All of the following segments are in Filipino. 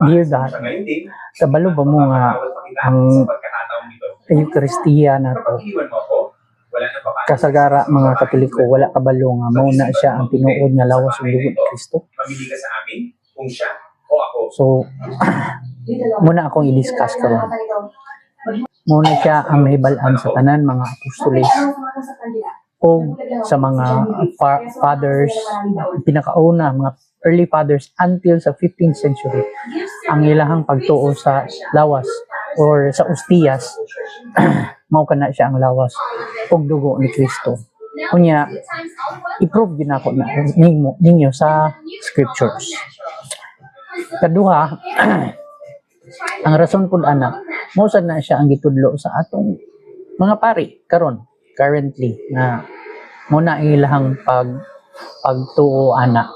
Dear God, kabalo ba mo nga ang Eucharistia na to? Kasagara mga Katoliko, wala kabalo nga mauna siya ang tinuod nga lawas ug dugo ni Kristo. So, muna akong i-discuss karon. Muna siya ang mahibal-an sa tanan mga apostoles o sa mga fathers, pinakauna, mga early fathers until sa 15th century. Ang ilahang pagtuo sa lawas or sa ostiyas, mao kana siya ang lawas ug dugo ni Kristo. Kunya, i-prove din ako na ninyo sa scriptures. Kaduha, ang rason pud anak, mosad na siya ang gitudlo sa atong mga pari karon currently na muna ilahang pagtuo anak.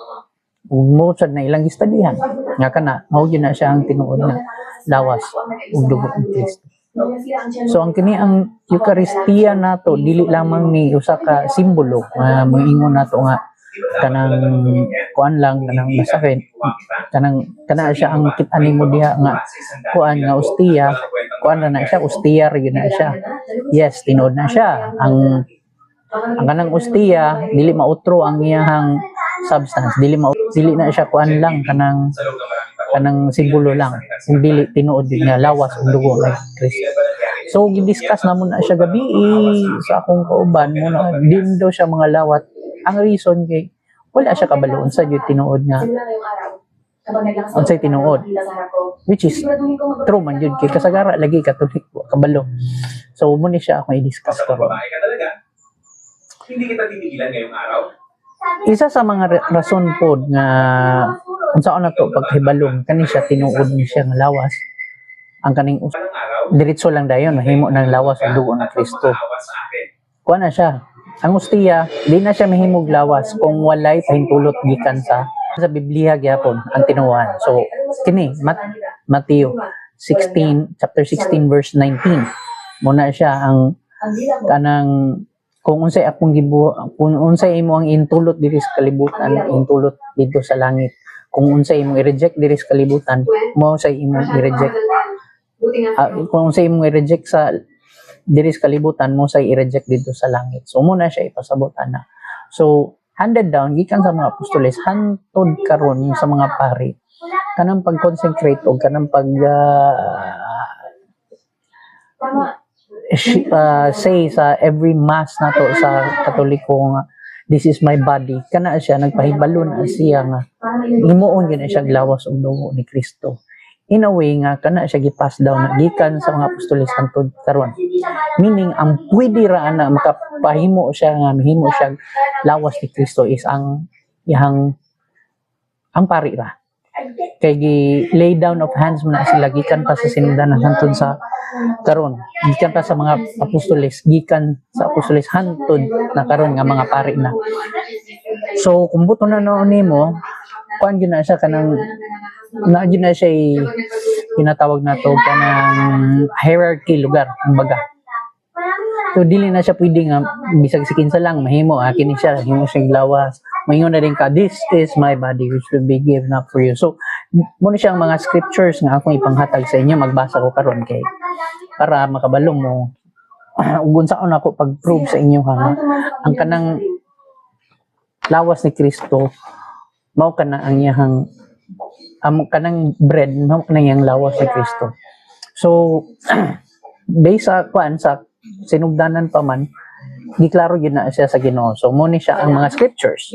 Mosad na ilang istadihan nga kana mao gyud na siya ang tinuod nga lawas ug dugo ni Kristo. So ang kini ang Eucharistia nato dili lamang ni usa ka simbolo nga moingon nato nga kanang kuan lang kanang masakit kana siya ang kit-ani mo diha nga kuan nga ostia kuan na siya ostia gyud na siya. Yes, tinuod na siya ang kanang ostia dili mautro ang iyang substance, dili na siya kuan lang kanang simbolo lang, kung dili tinuod yun nga lawas ug dugo ni Kristo. So gidiscuss na mo na siya gabi sa akong kauban mo na din daw siya mga lawat. Ang reason kay wala siya kabalo unsa gyud tinuod nga unsay tinuod, which is true man yun kay kasagara lagi Katolik kabalo. So mo ni siya ako i-discuss karon. Hindi kita titigilan ngayong araw. Isa sa mga rason pod nga unsaon na to paghibalong kani siya tinuod ni siya nga lawas ang kaning diretso lang dayon mahimo ng lawas ug dugo ng Kristo. Kuha na siya ang ostia di na siya mahimog lawas kung walay pahintulot gikan sa Biblia gyapon ang tinuohan. So kini Matthew 16 chapter 16 verse 19 muna siya ang kanang kung unsay akong kung unsay imo ang intulot diri sa kalibutan intulot dito sa langit. Kung unsay imong i-reject diri sa kalibutan mo say imong i-reject kung unsay imong i-reject sa diri sa kalibutan mo say i-reject dito sa langit. So muna siya ipasabot ana. So handed down gikan sa mga apostoles hantod karon sa mga pari kanang pag-consecrate og kanang pag say sa every mass nato sa Katoliko nga this is my body kana siya nagpahibalo na siya nga himuon gyud siya lawas og dugo ni Kristo. In a way nga kana siya gi-pass down na gikan sa mga apostoles hangtod karon. Meaning ang pwede ra ana makapahimo siya nga mahimo siya lawas ni Kristo is ang pari ra. Kay gi-lay down of hands mo na sila gikan pa sa sinundanan hangtod sa karon gikan pa sa mga apostoles gikan sa apostoles hantod na karon nga mga pari na. So kung buto na noon nimo kuan gyud na siya kanang na gyud na siya tinatawag nato kanang hierarchy lugar kumbaga. So dili na siya pwede nga bisag si kinsa lang mahimo kini siya himo siyang lawas mahingon na din ka this is my body which will be given up for you. So muna siyang mga scriptures nga akong ipanghatag sa inyo magbasa ko karon kay para makabalong mo ug unsaon ako pag-prove sa inyo ha ang kanang lawas ni Kristo mao kana ang iyang kanang bread mao kana iyang lawas ni Kristo. So based sa kuan sa sinugdanan pa man giklaro gyud na siya sa Ginoo. So mo ni siya ang mga scriptures.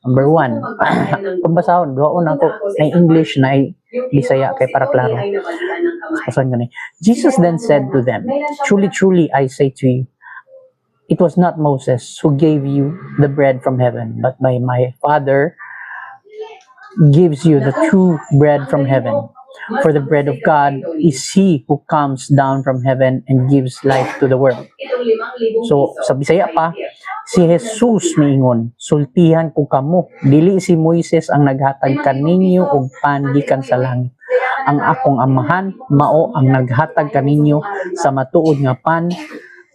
Number 1 pambasahon doon ako na English na Bisaya kay para klaro. Jesus then said to them, truly, truly, I say to you, it was not Moses who gave you the bread from heaven, but my Father gives you the true bread from heaven. For the bread of God is He who comes down from heaven and gives life to the world. So, sa Bisaya pa, si Jesus miingon, sultihan ko kamo, dili si Moises ang naghatag kaninyo og pan gikan sa langit. Ang akong amahan mao ang naghatag kaninyo sa matuod nga pan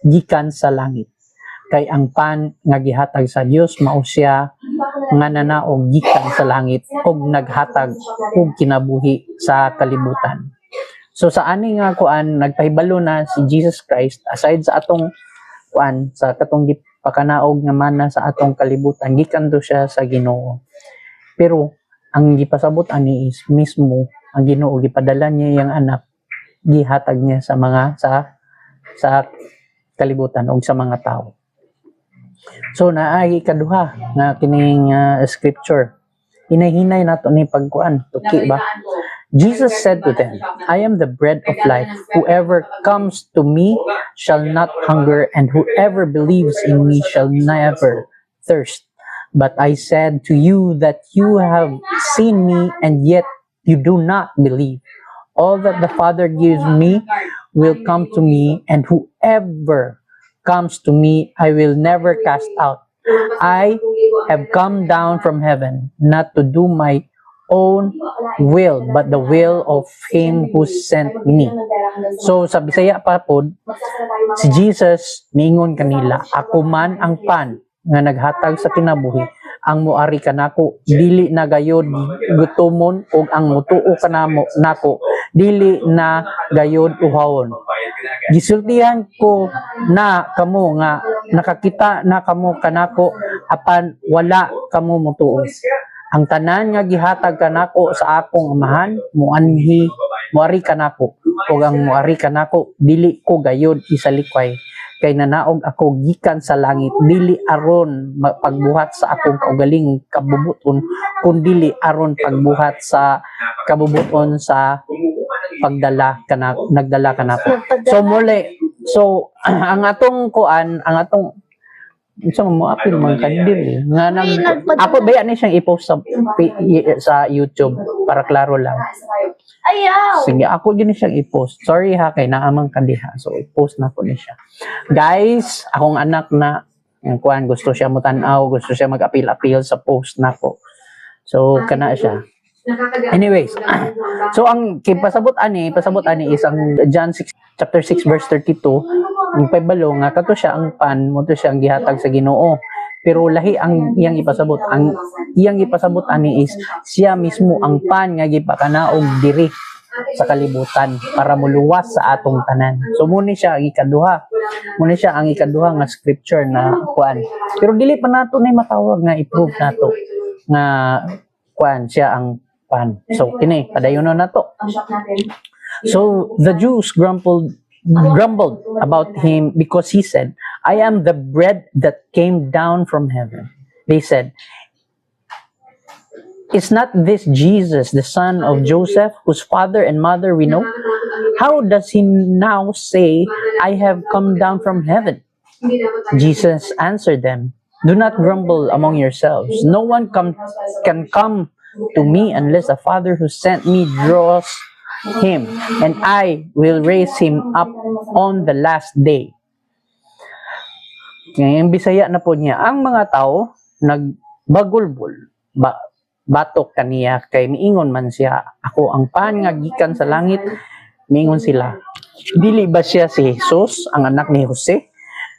gikan sa langit. kay ang pan nga gihatag sa Dios mao siya nga nanaog gikan sa langit ug naghatag og kinabuhi sa kalibutan. So sa ani nga kuan nagpahibalo na si Jesus Christ aside sa atong kuan sa katong gipakanaog nga mana sa atong kalibutan gikan to siya sa Ginoo. Pero ang gipasabot ani is mismo ang Ginoo gipadala niya yang anak gihatag niya sa mga sa kalibutan o sa mga tao. So naay ikaduha na kining scripture. Hinay-hinay nato ni pagkuan tuki ba? Jesus said to them, I am the bread of life. Whoever comes to me shall not hunger, and whoever believes in me shall never thirst. But I said to you that you have seen me, and yet you do not believe. All that the Father gives me will come to me, and whoever comes to me, I will never cast out. I have come down from heaven, not to do my own will, but the will of Him who sent me. So, sa Bisaya pa po, si Jesus, niingon kanila, ako man ang pan nga naghatag sa kinabuhi, ang muari kanako, dili na gayod gutomon, o ang mutuo kanamo nako, dili na gayod uhawon. Gisultihan ko na kamo nga nakakita na kamo kanako apan wala kamo mutuo. Ang tanan nga gihatag kanako sa akong amahan muanhi muari kanako ug ang muari kanako dili ko gayod isalikway kay nanaog ako gikan sa langit dili aron pagbuhat sa akong kaugaling kabubuton kundi aron pagbuhat sa kabubuton sa nagdala kanako. So muli, so ang atong kuan, ang atong mo apil man kandir nga nang ako baya ni siyang i-post sa YouTube para klaro lang. Ayaw. Sige, ako din siyang i-post. Sorry ha kay naamang kandiha. So i-post na ko ni siya. Guys, akong anak na ang kuan gusto siya mo tan-aw, gusto siya mag-apil-apil sa post nako. So kana siya. Anyways, so ang pasabot ani is ang John 6 chapter 6 verse 32, ang paybalo nga kato siya ang pan mo to siya ang gihatag sa Ginoo. Pero lahi ang iyang ipasabot. Ang iyang ipasabot ani is siya mismo ang pan nga gipakanaog diri sa kalibutan para muluwas sa atong tanan. So muni siya ang ikaduha. Muni siya ang ikaduha nga scripture na kuan. Pero dili pa nato na matawag nga i-prove nato nga kuan siya ang pan. So kini padayon na to. So the Jews grumbled about him because he said, I am the bread that came down from heaven. They said, is not this Jesus, the son of Joseph, whose father and mother we know? How does he now say, I have come down from heaven? Jesus answered them, do not grumble among yourselves. No one can come to me unless the Father who sent me draws him, and I will raise him up on the last day. Ngayon, Bisaya na po niya, ang mga tao nagbagulbol, batok kaniya, kay miingon man siya, ako ang pan nga gikan sa langit, miingon sila. Dili ba siya si Jesus, ang anak ni Jose?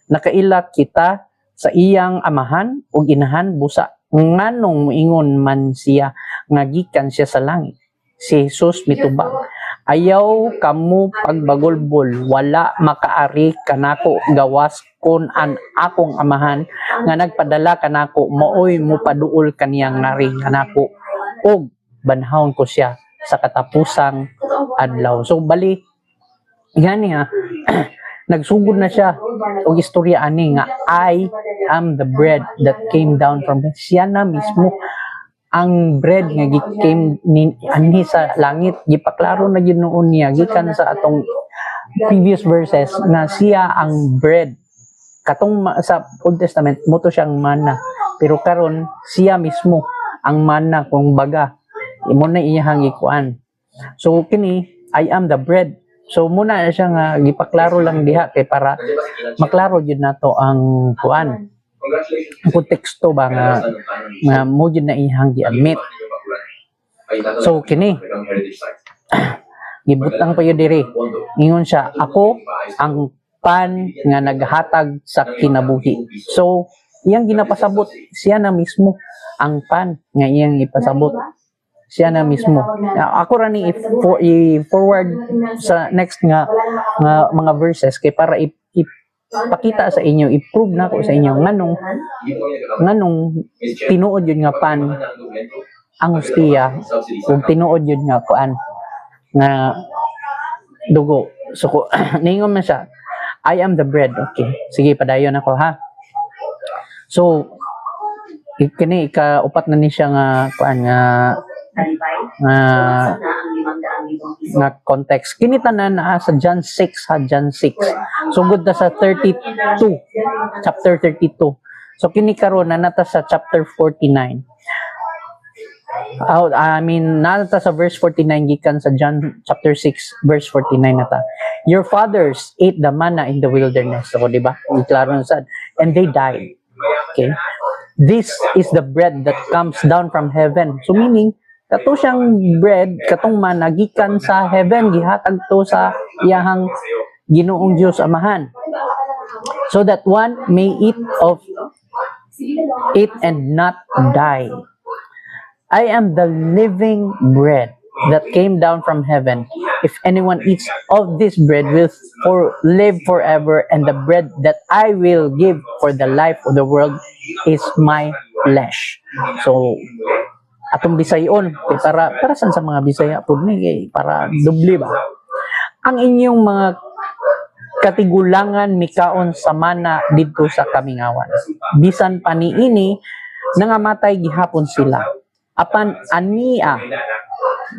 Nakaila kita sa iyang amahan o inahan busa, nganong miingon man siya nga gikan siya sa langit. Si Jesus mitubag, ayaw kamu pagbagulbol, wala makaari kanako gawas kun an akong amahan nga nagpadala kanako maoy mo paduol kaniyang nari kanako og banhawon ko siya sa katapusang adlaw. So bali gani ha nagsugod na siya og istorya ani nga I am the bread that came down from heaven. Siya na mismo ang bread nga came ani sa langit, gipaklaro na gyud noon niya gikan sa atong previous verses na siya ang bread. Katong sa Old Testament mo to siyang manna, pero karon siya mismo ang manna kung baga imo na iyang ikuan. So kini I am the bread. So muna na siya nga gipaklaro lang diha kay para maklaro gyud nato ang kuan. Ang konteksto ba nga mo gyud na ihang gi-admit. So kini gibutang pa yun diri. Ingon siya, ako ang pan nga naghatag sa kinabuhi. So, iyang ginapasabot, siya na mismo ang pan nga iyang ipasabot. Siya na mismo. Ako ra ni i-forward sa next nga mga verses kay para ipakita sa inyo, i-prove na ko sa inyo nganong tinuod yun nga pan ang hostia ug tinuod yun nga kuan nga dugo. So ko ningon man siya, I am the bread. Okay. Sige, padayon ako ha. So kini ikaupat na ni siya nga kuan nga context. Kini tanan sa John 6 ha, John 6. Sugod na sa 32, chapter 32. So kini karon na nata sa chapter 49. Nata sa verse 49 gikan sa John chapter 6 verse 49 nata. Your fathers ate the manna in the wilderness. So, di ba? Klaro na sad. And they died. Okay? This is the bread that comes down from heaven. So meaning, kato siyang bread, katong manna gikan sa heaven, gihatag to sa iyahang Ginoong Dios Amahan. So that one may eat of it and not die. I am the living bread that came down from heaven. If anyone eats of this bread will live forever, and the bread that I will give for the life of the world is my flesh. So, atong Bisayon, para san sa mga Bisaya po ni para doble ba? Ang inyong mga katigulangan mikaon sa mana didto sa kamingawan. Bisan pa niini nangamatay gihapon sila. Apan ania,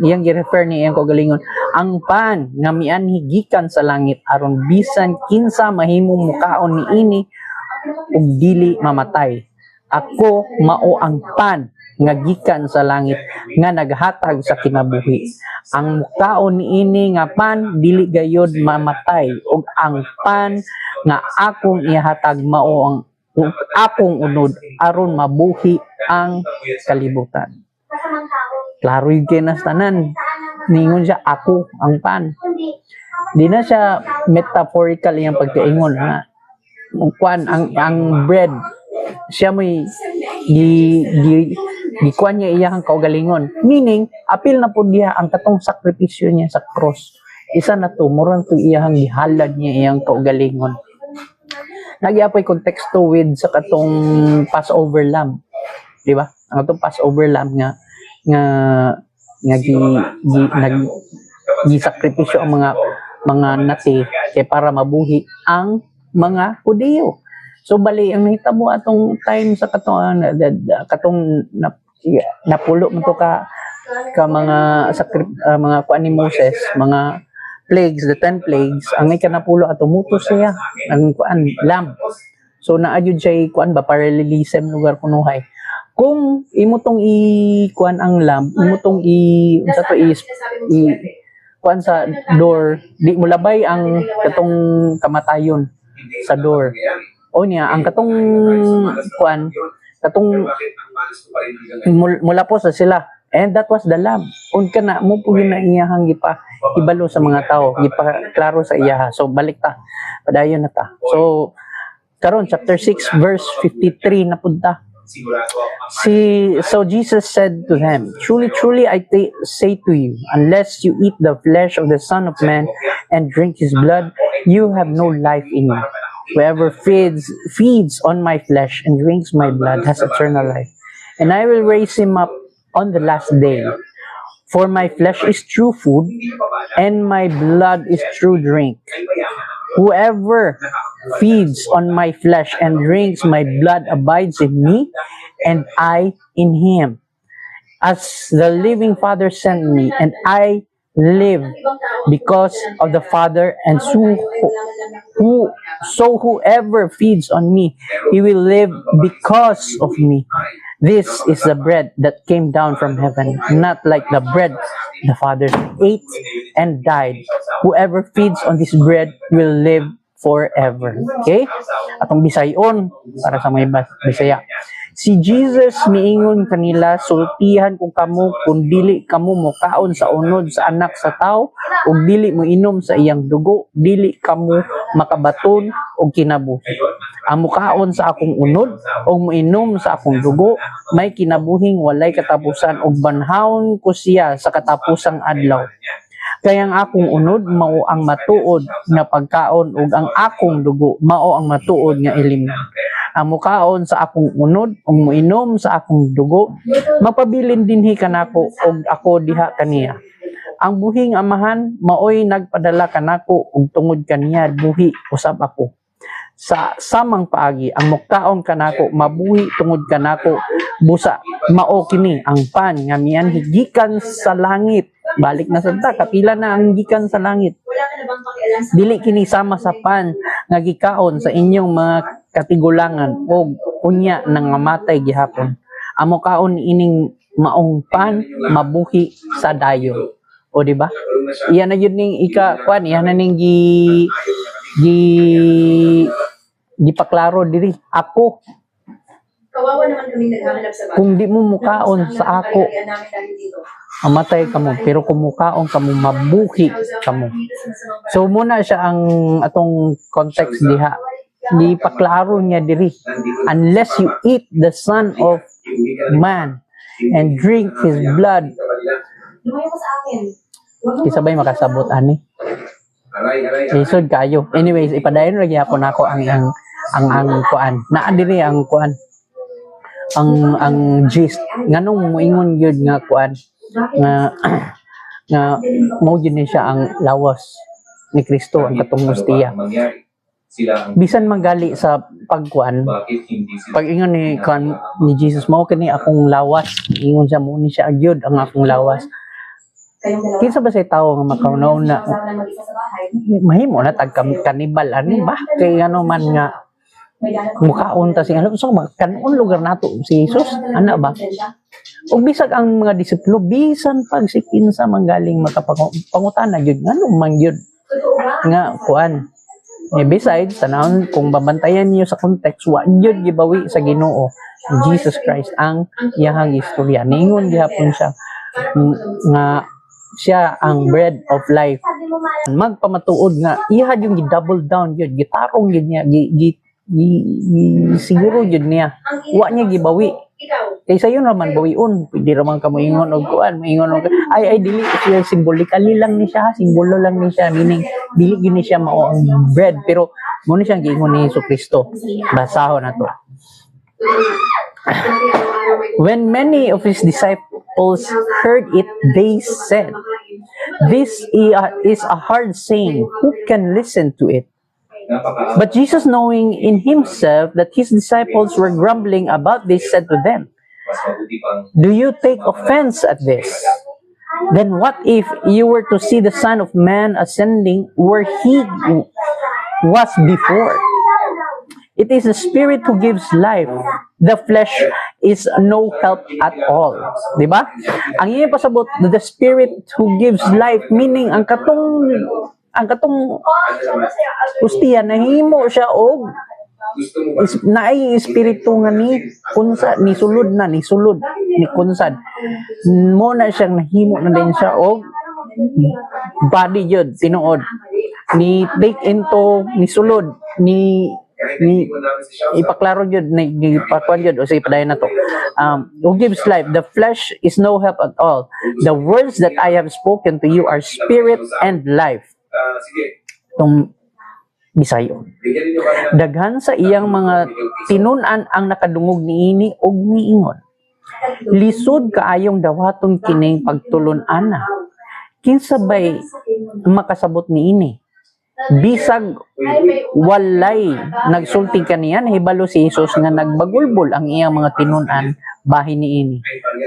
iyang gi-refer ni iyang kaugalingon, ang pan nga mianhi gikan sa langit aron bisan kinsa mahimong mukaon niini ug dili mamatay. Ako mao ang pan nga gikan sa langit nga naghatag sa kinabuhi. Ang mukaon niini nga pan dili gayod mamatay, ug ang pan nga akong ihatag mao ang akong unod aron mabuhi ang kalibutan. Klaro yung kinas tanan. Ningon siya, ako ang pan. Di na siya metaphorical yung pagkaingon. Kuan ang bread, siya mo'y gikuan niya iyang kaugalingon. Meaning, apil na po diya ang katong sakripisyo niya sa cross. Isa na to, murang to iyang gihalad niya iyang kaugalingon. Nagyapoy konteksto with sa katong Passover lamb. Di ba? Ang katong Passover lamb nga gisakripisyo ang mga nati kay para mabuhi ang mga Hudiyo. So bali ang nahitabo atong time sa katong napulo mo to ka mga mga kuan ni Moses, mga plagues, the 10 plagues, ang may kanapulo ato mutos siya ang kuan lamb. So naayod siya kuan ba parallelism lugar kunuhay. Kung imo tong kuan ang lamb, imo tong kuan sa door, di mo labay ang katong kamatayon sa door. O niya ang katong kuan, katong mula po sa sila. And that was the lamb. Un kana mo po na iyahang ibalo sa mga tao, gipaklaro sa iyaha. So balik ta. Padayon na ta. So karon chapter 6 verse 53 na punta. So Jesus said to them, Truly, truly, I say to you, unless you eat the flesh of the Son of Man and drink his blood, you have no life in you. Whoever feeds on my flesh and drinks my blood has eternal life, and I will raise him up on the last day. For my flesh is true food, and my blood is true drink. Whoever feeds on my flesh and drinks my blood abides in me, and I in him. As the living Father sent me, and I live because of the Father, and so whoever feeds on me, he will live because of me. This is the bread that came down from heaven, not like the bread the fathers ate and died. Whoever feeds on this bread will live forever. Okay? Atong Bisayon, para sa mga Bisaya. Si Jesus miingon kanila, sultihan ko kamo kung dili kamo mokaon sa unod sa anak sa tao ug dili mo inom sa iyang dugo, dili kamo makabaton og kinabuhi. Ang mukaon sa akong unod o moinom sa akong dugo, may kinabuhing walay katapusan ug banhawon ko siya sa katapusang adlaw. Kaya ang akong unod mao ang matuod nga pagkaon ug ang akong dugo mao ang matuod nga ilimnon. Ang mukaon sa akong unod ug moinom sa akong dugo, mapabilin dinhi kanako ug ako diha kaniya. Ang buhing amahan maoy nagpadala kanako ug tungod kaniya buhi usab ako. Sa samang paagi ang muktaon kanako mabuhi tungod kanako busa mao kini ang pan nga mianhi gikan sa langit. Balik na sa ta, kapila na ang gikan sa langit. Dili kini sama sa pan nga gikaon sa inyong mga katigulangan o unya nang mamatay gihapon. Amo kaon ining maong pan mabuhi sa dayon. O di ba? Iyan na yun ning ika-kwan, iyan na ning gipaklaro diri. Ako, kawawa naman kami naghahanap sa bahay. kung di mo mukaon sa ako, amatay kamo, pero kung mukaon kamo, mabuhi kamo. So muna siya ang atong context diha. Di paklaro niya diri. Unless you eat the Son of Man and drink His blood, Lumayo ko sa akin. isabay makasabot ani. Isod kayo. Anyways, ipadayon ra gyapon ako ang kuan. Naa diri ang kuan. Ang gist nganong moingon gyud nga kuan nga mo gyud ni siya ang lawas ni Kristo ang katong mustiya. Bisan magali sa pagkuan, pag ingon ni kuan ni Jesus mao kani akong lawas, ingon siya mo ni siya gyud ang akong lawas. Kinsa ba say tawo nga makaunaw na mahimo na tag kanibal ani ba kay ano man nga mukaon ta sing ano so kanon lugar nato si Jesus ana ba ug bisag ang mga disipulo bisan pag si kinsa manggaling makapangutana gyud ngano man gyud nga kuan besides tanawon kung babantayan niyo sa context wa gyud gibawi sa Ginoo Jesus Christ ang iyang istorya ningon gihapon siya nga siya ang bread of life magpamatuod nga iha yung gi-double down gyud gitarong gyud niya siguro yun niya wa niya gibawi kaysa yun naman bawiun pwede raman ka moingon og kuan moingon og ay dili siya symbolically lang ni siya simbolo lang ni siya meaning dili gyud ni siya mao ang bread pero mo ni siya giingon ni Jesucristo basahon nato. When many of his disciples heard it, they said, "This is a hard saying. Who can listen to it?" But Jesus, knowing in himself that his disciples were grumbling about this, said to them, "Do you take offense at this? Then what if you were to see the Son of Man ascending where he was before? It is the Spirit who gives life. The flesh is no help at all." Diba? Ang iyong pasabot, the Spirit who gives life, meaning ang katong ustiya, nahimo siya og naay espiritu nga ni kunsa, ni sulod, ni kunsad. Mo na siyang nahimo na din siya og body yun, tinuod. Ni take into, ni sulod, ni ipaklaro yun, ipakuan yun, o sige, padayon na to. Who gives life? The flesh is no help at all. The words that I have spoken to you are spirit and life. Itong Bisayo. Daghan sa iyang mga tinunan ang nakadungog niini og miingon. Lisod kaayong dawaton kining pagtulon-ana. Kinsa bay makasabot niini? Bisag walay nagsulti kaniya nahibalo si Jesus nga nagbagulbol ang iyang mga tinunan bahin niini.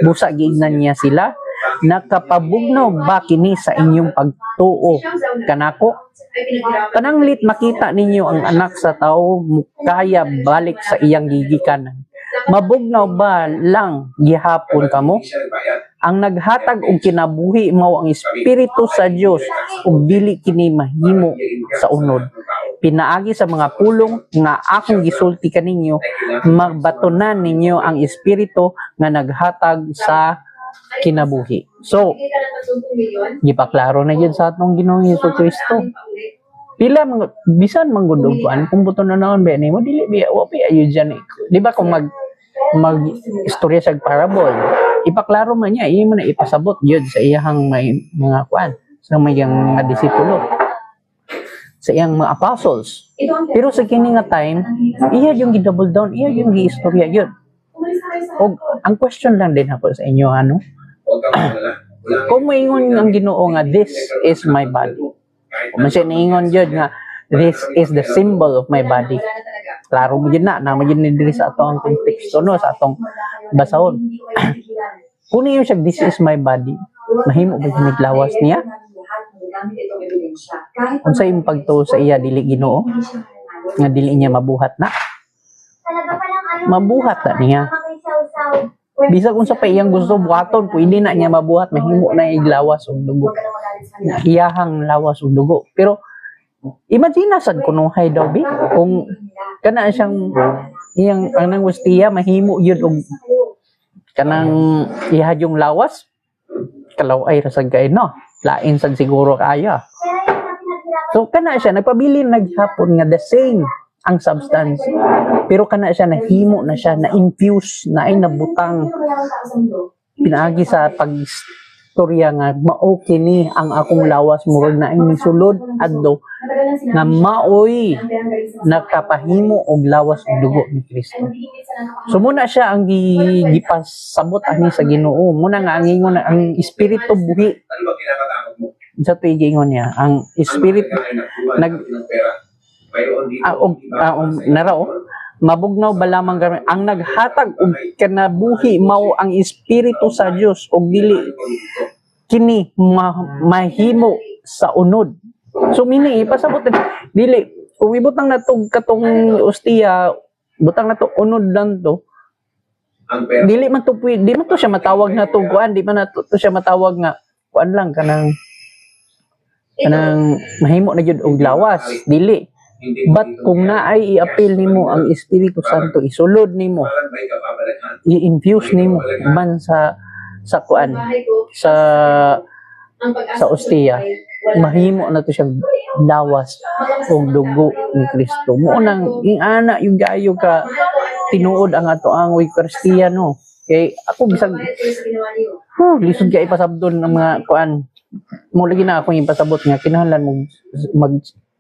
Busa giignan niya sila, nakapabugnaw ba kini sa inyong pagtuo kanako? Pananglit makita ninyo ang anak sa tao mukaya balik sa iyang gigikanan. Mabugnaw ba lang gihapon kamo? Ang naghatag og kinabuhi mao ang Espiritu sa Dios ug dili kini mahimo sa unod. pinaagi sa mga pulong nga akong gisulti kaninyo, magbatunan ninyo ang espiritu nga naghatag sa kinabuhi. So, Hindi ka lang pag-20 milyon. gipaklaro na yun sa atong Ginoong Jesucristo. Pila mga bisan manggundog kuan kung buto na naon ba nimo dili biya wa biya yun dyan. Di ba kung mag istorya sa parable, ipaklaro man niya, iya man na ipasabot yun sa iyang may mga kuan, sa mayang mga disipulo, sa iyang mga apostles. Pero sa kini nga time, iya yung gi-double down, iya yung gi-istorya yun. O ang question lang din ako sa inyo, ano? Huwag kang magalala. Wala kang- Kung maingon ang Ginoo nga this is my body. Kung man siya niingon yun nga this is the symbol of my body. Klaro mo yun na yun diri sa atong konteksto, no, sa atong basahon. Kung niyo siya this is my body, mahimo ba yung naglawas niya? Unsa yung pagtuo sa iya dili Ginoo nga dili niya mabuhat na? Mabuhat na niya. Bisag unsa pa iyang gusto buhaton, pwede na niya mabuhat, mahimo na iglawas og dugo. Iyahang lawas og dugo. Pero imagine sad kunuhay daw bi kung kana siyang iyang ang nang gustiya mahimo yun og kanang iha yung lawas kalaw ay rasag kay no lain sad siguro kaya. So kana siya nagpabili naghapon nga the same ang substance, pero kana siya nahimo na siya na infuse na ay nabutang pinaagi sa pagstorya nga mao kini ang akong lawas murag na ay nisulod adto nga maoy nakapahimo og lawas og dugo ni Kristo. So muna siya ang gipasabot ani sa Ginoo, muna nga ang ingon ang espiritu buhi Ano ba kinakatakot mo? sa tuig ingon niya ang espiritu nag- narao mabugnaw ba lamang kami ang naghatag og kanabuhi mao ang espiritu sa Dios og dili kini mahimo sa unod. So mini ipasabot dili kung ibutang natog katong ostiya butang nato unod lang to Ang pera. dili man to pwede di man to siya matawag na to kuan di man na to siya matawag nga kuan lang kanang mahimo na jud og lawas dili. Hindi But kung naay i-appeal nimo ang Espiritu Santo, isulod nimo, Walang may kapabalaghan. i-infuse nimo man sa kuan, sa ostiya, mahimo na to siyang lawas o dugo ni Kristo. Mo nang ingana yung gayo ka tinuod ang ato ang Eucharistia no. Kay ako bisag lisod kay ipasabdon ang mga kuan. Mo lagi na akong ipasabot nga kinahanglan mo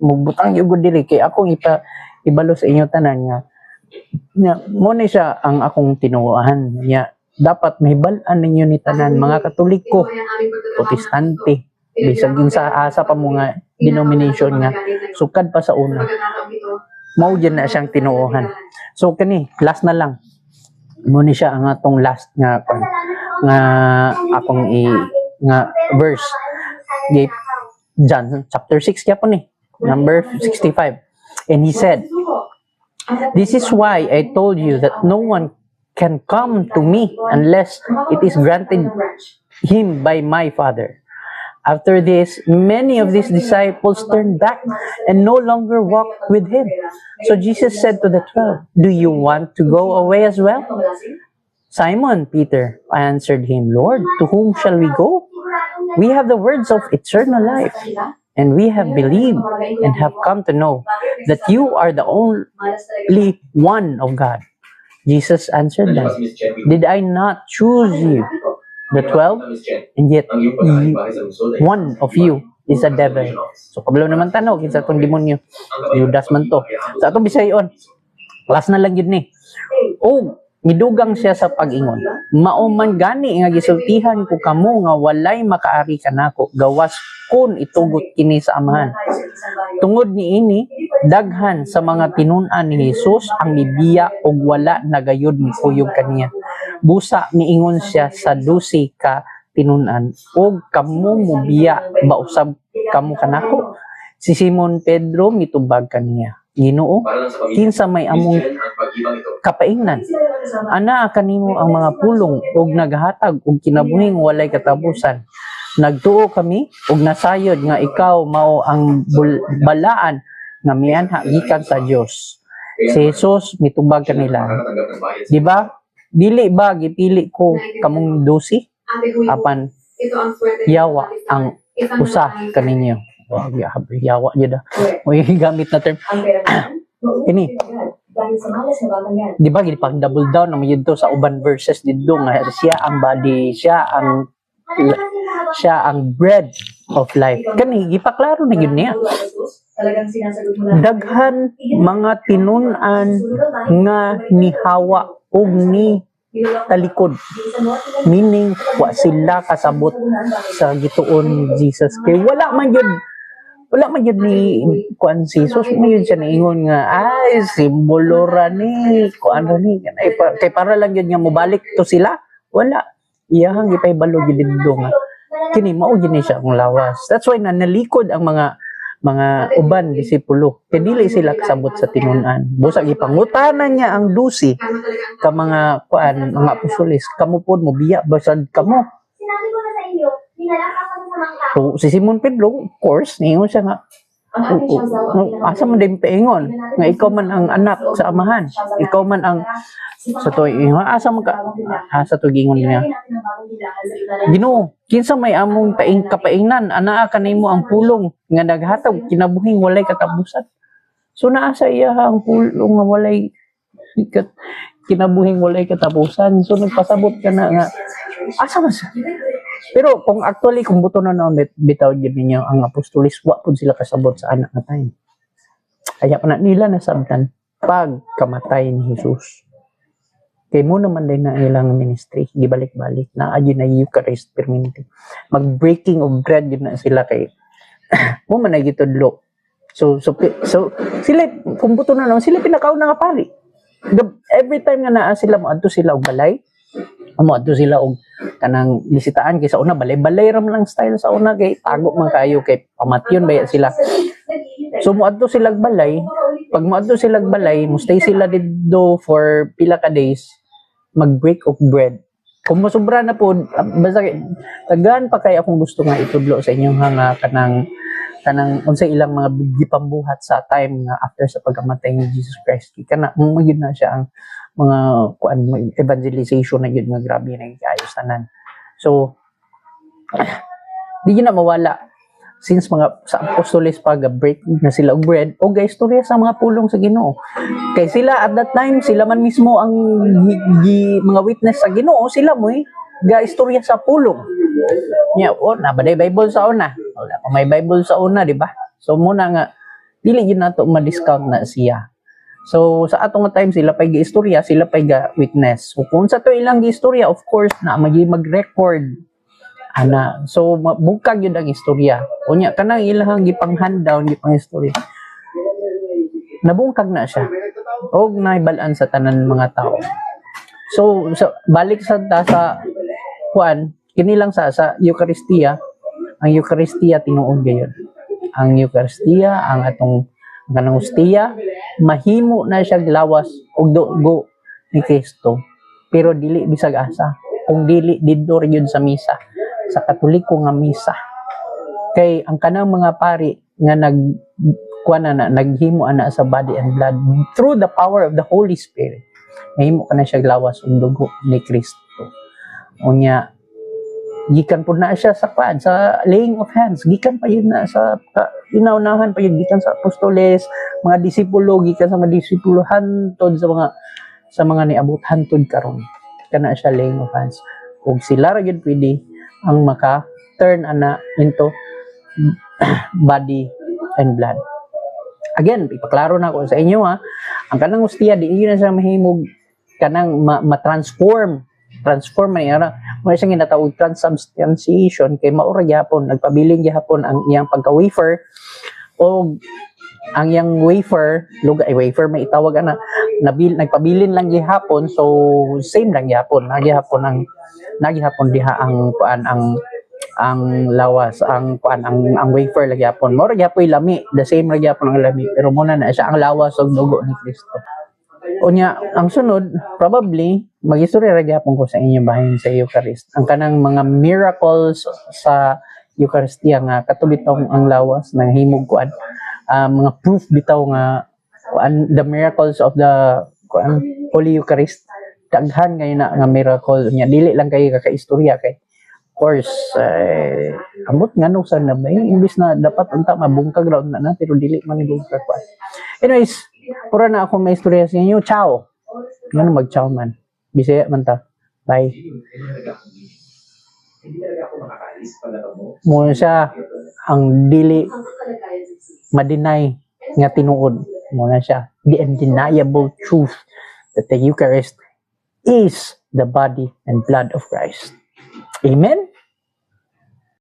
magbutang yung diri kay akong ibalo sa inyo tanan nga mo ni siya ang akong tinuohan niya dapat mahibalan ninyo ni tanan mga Katoliko, Protestante, bisag yung sa asa pa mo nga denomination nga sukad pa sa una mao dyan na siyang tinuohan. So kani last na lang mo ni siya ang atong last nga akong nga verse di John chapter 6 kaya po ni number 65. And he said, "This is why I told you that no one can come to me unless it is granted him by my Father." After this, many of these disciples turned back and no longer walked with him. So Jesus said to the 12, "Do you want to go away as well?" Simon Peter answered him, "Lord, to whom shall we go? We have the words of eternal life. And we have believed and have come to know that you are the only one of God." Jesus answered them, "Did I not choose you, the 12? And yet one of you is a devil." So kabalo naman tanong kinsa tong demonyo. Judas man to. Sa atong Bisayon, last na lang yun ni. Oh, midugang siya sa pag-ingon. Mao man gani nga gisultihan ko kamo nga walay makaari kanako gawas kun itugot kini sa amahan. Tungod ni ini daghan sa mga tinun-an ni Jesus ang nibiya og wala nagayod mipuyog kaniya. Busa niingon siya sa 12 ka tinun-an og kamo mobiya ba usab kamo kanako? Si Simon Pedro mitubag kaniya, "Ginoo, kinsa may among kapaingnan? Ana kanimo ang mga pulong ug naghatag og kinabuhing walay katapusan. Nagtuo kami ug nasayod nga ikaw mao ang balaan nga mianha gikan sa Dios. Si Jesus mitubag kanila. Di ba? Dili ba gipili ko kamong dusi Ate Huy, apan ito ang swerte. yawa ang usa kaninyo. Wow, yawa jud. Oy gamit na term. Ang pera naman, Ini. dahil sa malas na batang yan. Di ba gipag double down naman yun to sa uban verses dito nga siya ang body, siya ang bread of life. Kani gipaklaro na yun niya. Talagang sinasagot mo na. Daghan mga tinunan nga ni Hawa ug ni talikod. Meaning, wa sila kasabot sa gituon ni Jesus. Kay wala man yun ni kuan si Jesus, may yun siya niingon nga, ay, simbolo ra ni, kuan ra ni, kay para lang yun nga mobalik to sila. Wala. Iyahang ipaybalo yun dito nga. Kini, mao yun siya ang lawas. That's why nalikod ang mga uban disipulo. Kay dili sila kasabot sa tinunan. Busa gipangutanan niya ang dusi ka mga kuan, mga apostoles, kamo pod mo biya basad kamo. Sinabi ko na sa inyo, hinalak ako sa mga tao. So si Simon Pedro, of course, niingon siya nga, Ang ating siyang sawa, asa man din paingon nga ikaw man ang anak sa amahan, ikaw man ang sa to asa man ka asa to gingon niya. Ginoo, kinsa may among kapaingnan, anaa kanimo ang pulong nga naghatag kinabuhing walay katapusan. So naa sa iya ang pulong nga walay kinabuhing walay katapusan. So nagpasabot ka na nga asa man sa. Pero kung actually kung buto na naman bitaw gyud ninyo ang apostolis, wa pud sila kasabot sa anak nga time. Kaya pa na nila nasabtan pag kamatay ni Jesus. Kay mo naman din na ilang ministry, gibalik-balik na adyo na Eucharist perminti. Mag-breaking of bread yun na sila kay mo man ay gitudlo. So sila kung buto na naman sila pinakauna nga pari. Every time nga naa sila moadto sila og balay, moadto sila og kanang bisitaan kay sa una balay-balay ram lang style sa una kay tago man kayo kay pamatyon baya sila. So moadto sila og balay, pag moadto sila og balay, mustay sila didto for pila ka days, mag-break of bread. Kung masobra na po, basta tagaan pa kay akong gusto nga itudlo sa inyong nga kanang unsay ilang mga gipambuhat sa time nga after sa pagkamatay ni Jesus Christ. Kana magyud na siya ang mga kuan evangelization na yun nga grabe na kaayos tanan. So di na mawala since mga sa apostoles pag break na sila og bread o guys istorya sa mga pulong sa Ginoo. Kay sila at that time sila man mismo ang mga witness sa Ginoo, sila mo ga istorya sa pulong. Nya na baday Bible sa una. Wala pa may Bible sa una, di ba? So muna nga dili gyud nato ma-discount na siya. So sa atong time sila pay giistorya, sila pay ga witness. So kung sa to ilang giistorya, of course na mag-record ana. So bukag yun ang istorya. Unya kanang ilang gipang-hand-down gipang istorya. Nabungkag na siya. Og naibalaan sa tanan mga tao. So balik sa kuan kini lang sa Eucharistia. Ang Eucharistia tinuod gayon. Ang Eucharistia ang atong kanang hostia mahimo na siya lawas og dugo ni Kristo. Pero dili bisag asa. Kung dili didto gyud sa misa, sa Katoliko nga misa. Kay ang kanang mga pari nga naghimo ana sa body and blood through the power of the Holy Spirit. Mahimo kana siya lawas og dugo ni Kristo. Unya gikan pud na siya sa laying of hands, gikan pa yun na sa inaunahan pa yun gikan sa apostoles, mga disipulo gikan sa mga disipulo hantod sa mga niabot hantod karon. Kana siya laying of hands. Ug sila ra gyud pwede ang maka-turn ana into body and blood. Again, ipaklaro na ko sa inyo ang kanang hostia di na siya mahimog kanang ma-transform man niya. Muna siyang ginatawag transubstantiation kay maura gyapon nagpabilin gyapon ang iyang pagka-wafer o ang iyang wafer may itawag ana nagpabilin lang gihapon, so same lang gihapon nagihapon diha ang kuan ang lawas ang kuan ang wafer lagi hapon maura gyapon lami, the same lagi hapon ang lami, pero muna na siya ang lawas ug dugo ni Kristo. Unya ang sunod probably magistorya ra gyapon ko sa inyo bahin sa Eucharist ang kanang mga miracles sa Eucharistia nga katulid ang lawas nang himog kuan mga proof bitaw nga the miracles of the Holy Eucharist. Daghan ngayon na nga miracle niya. Dili lang kayo kakaistorya kay. Of course, amot nga no sa na ba, imbis na dapat unta mabungkag raw na pero dili man bungkag pa. Anyways, pura na ako may istorya sa inyo. Ciao. Ngano mag-ciao man. Bisaya man ta. Bye. Hindi talaga ako makakaalis pala mo. Mo siya ang dili madinay nga tinuod. Mo na siya the undeniable truth that the Eucharist is the body and blood of Christ. Amen.